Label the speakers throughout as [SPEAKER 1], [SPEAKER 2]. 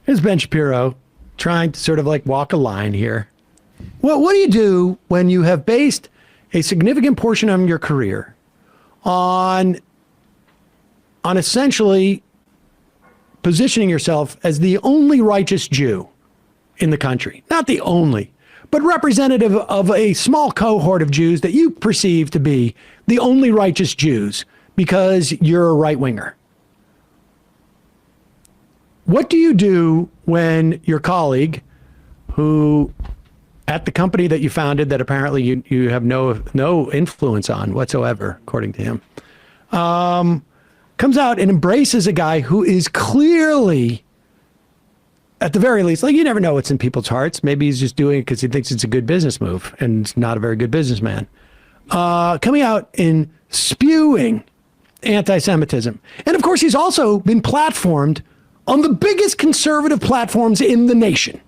[SPEAKER 1] Here's Ben Shapiro trying to sort of like walk a line here. Well, what do you do when you have based a significant portion of your career on essentially positioning yourself as the only righteous Jew in the country? Not the only, but representative of a small cohort of Jews that you perceive to be the only righteous Jews because you're a right-winger. What do you do when your colleague, who at the company that you founded that apparently you have no influence on whatsoever, according to him, comes out and embraces a guy who is clearly, at the very least, like, you never know what's in people's hearts. Maybe he's just doing it because he thinks it's a good business move and is not a very good businessman. Coming out and spewing anti-Semitism. And of course, he's also been platformed on the biggest conservative platforms in the nation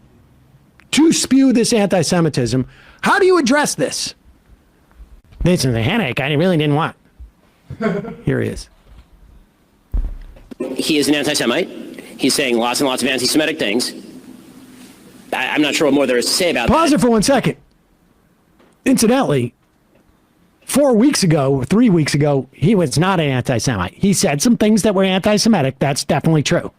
[SPEAKER 1] to spew this anti-Semitism. How do you address this? This is a headache I really didn't want. Here he is.
[SPEAKER 2] He is an anti-Semite. He's saying lots and lots of anti-Semitic things. I'm not sure what more there is to say about that.
[SPEAKER 1] Pause it for 1 second. Incidentally, 4 weeks ago, or 3 weeks ago, he was not an anti-Semite. He said some things that were anti-Semitic. That's definitely true.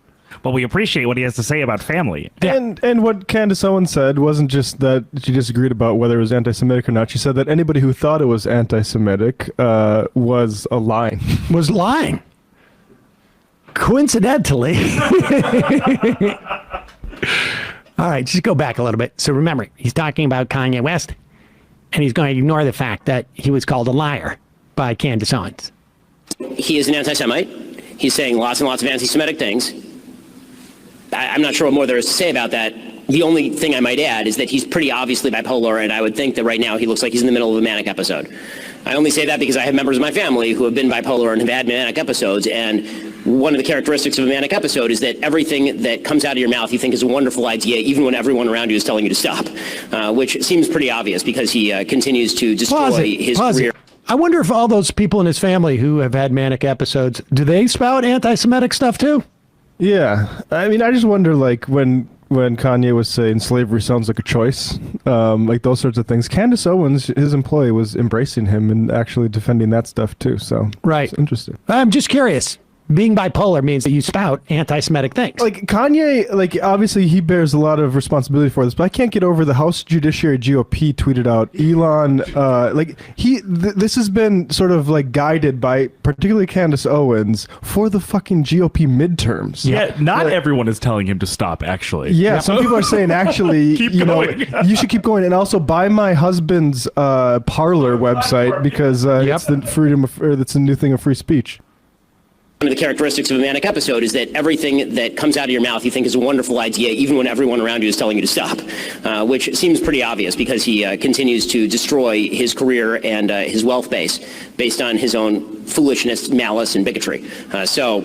[SPEAKER 3] But we appreciate what he has to say about family.
[SPEAKER 1] Yeah.
[SPEAKER 4] And what Candace Owens said wasn't just that she disagreed about whether it was anti-Semitic or not. She said that anybody who thought it was anti-Semitic was lying.
[SPEAKER 1] Was lying. Coincidentally. All right, just go back a little bit. So remember, he's talking about Kanye West, and he's going to ignore the fact that he was called a liar by Candace Owens.
[SPEAKER 2] He is an anti-Semite. He's saying lots and lots of anti-Semitic things. I'm not sure what more there is to say about that. The only thing I might add is that he's pretty obviously bipolar, and I would think that right now he looks like he's in the middle of a manic episode. I only say that because I have members of my family who have been bipolar and have had manic episodes, and one of the characteristics of a manic episode is that everything that comes out of your mouth you think is a wonderful idea, even when everyone around you is telling you to stop, which seems pretty obvious because he continues to destroy his career.
[SPEAKER 1] I wonder if all those people in his family who have had manic episodes, do they spout anti-Semitic stuff too?
[SPEAKER 4] Yeah. I mean, I just wonder, like, when Kanye was saying slavery sounds like a choice, like those sorts of things, Candace Owens, his employee, was embracing him and actually defending that stuff too. So
[SPEAKER 1] right.
[SPEAKER 4] It's interesting.
[SPEAKER 1] I'm just curious. Being bipolar means that you spout anti-Semitic things.
[SPEAKER 4] Like Kanye, like obviously he bears a lot of responsibility for this, but I can't get over the House Judiciary GOP tweeted out Elon, this has been sort of like guided by particularly Candace Owens for the fucking GOP midterms.
[SPEAKER 3] Yeah, not everyone is telling him to stop, actually.
[SPEAKER 4] Yeah, some people are saying actually, you should keep going, and also buy my husband's Parler website because it's the freedom of, or that's a new thing of free speech.
[SPEAKER 2] One of the characteristics of a manic episode is that everything that comes out of your mouth you think is a wonderful idea, even when everyone around you is telling you to stop, which seems pretty obvious because he continues to destroy his career and his wealth base based on his own foolishness, malice, and bigotry. So,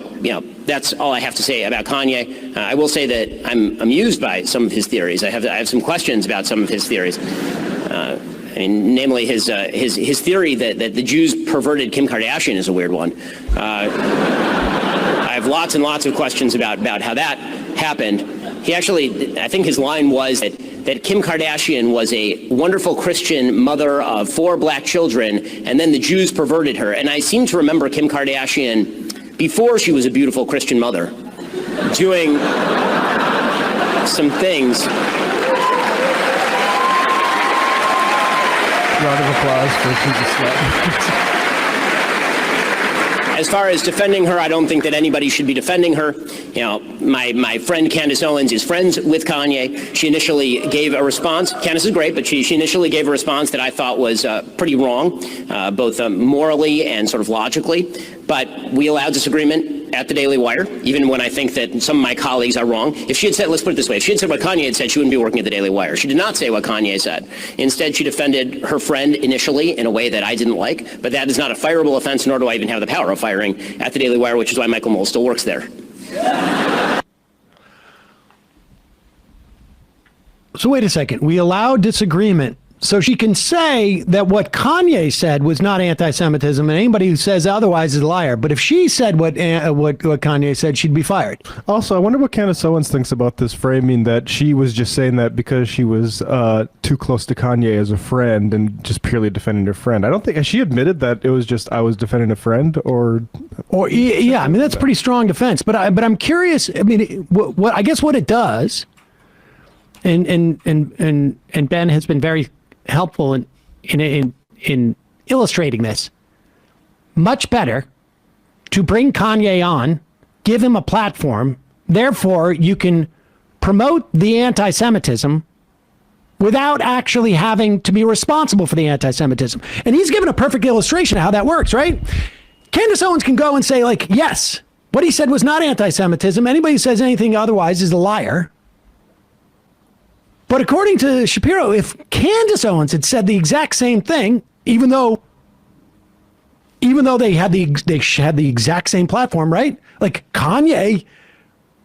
[SPEAKER 2] that's all I have to say about Kanye. I will say that I'm amused by some of his theories. I have some questions about some of his theories. Namely his theory that the Jews perverted Kim Kardashian is a weird one. I have lots and lots of questions about how that happened. He actually, I think his line was that Kim Kardashian was a wonderful Christian mother of 4 black children, and then the Jews perverted her. And I seem to remember Kim Kardashian, before she was a beautiful Christian mother, doing some things.
[SPEAKER 4] Round of applause for Jesus Slut.
[SPEAKER 2] As far as defending her, I don't think that anybody should be defending her. My friend Candace Owens is friends with Kanye. She initially gave a response. Candace is great, but she initially gave a response that I thought was pretty wrong, both morally and sort of logically. But we allowed disagreement at the Daily Wire, even when I think that some of my colleagues are wrong. If she had said, let's put it this way, if she had said what Kanye had said, she wouldn't be working at the Daily Wire. She did not say what Kanye said. Instead, she defended her friend initially in a way that I didn't like, but that is not a fireable offense, nor do I even have the power of firing at the Daily Wire, which is why Michael Moll still works there.
[SPEAKER 1] So wait a second. We allow disagreement So she can say that what Kanye said was not anti-Semitism, and anybody who says otherwise is a liar. But if she said what Kanye said, she'd be fired.
[SPEAKER 4] Also, I wonder what Candace Owens thinks about this framing that she was just saying that because she was too close to Kanye as a friend and just purely defending her friend. I don't think, has she admitted that it was just I was defending a friend or
[SPEAKER 1] Yeah, I mean that's pretty strong defense. But I'm curious. I mean, what I guess what it does, and Ben has been very helpful in illustrating this. Much better to bring Kanye on, give him a platform. Therefore, you can promote the anti-Semitism without actually having to be responsible for the anti-Semitism. And he's given a perfect illustration of how that works, right? Candace Owens can go and say, like, yes, what he said was not anti-Semitism. Anybody who says anything otherwise is a liar. But according to Shapiro, if Candace Owens had said the exact same thing, even though they had the exact same platform, right? Like Kanye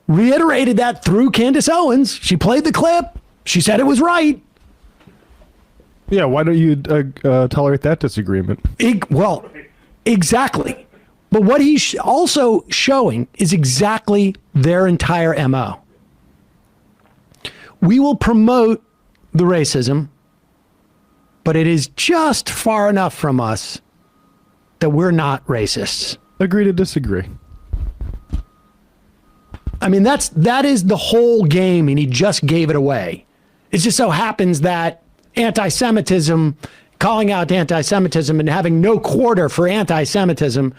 [SPEAKER 1] reiterated that through Candace Owens. She played the clip. She said it was right.
[SPEAKER 4] Yeah, why don't you tolerate that disagreement?
[SPEAKER 1] Well, exactly. But what he's also showing is exactly their entire MO. We will promote the racism, but it is just far enough from us that we're not racists.
[SPEAKER 4] Agree to disagree.
[SPEAKER 1] I mean, that is the whole game, and he just gave it away. It just so happens that anti-Semitism, calling out anti-Semitism and having no quarter for anti-Semitism,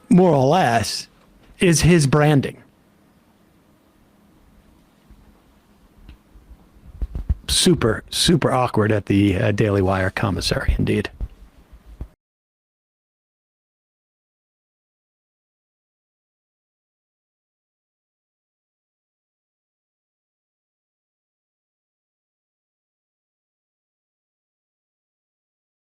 [SPEAKER 1] more or less, is his branding. Super, super awkward at the Daily Wire commissary, indeed.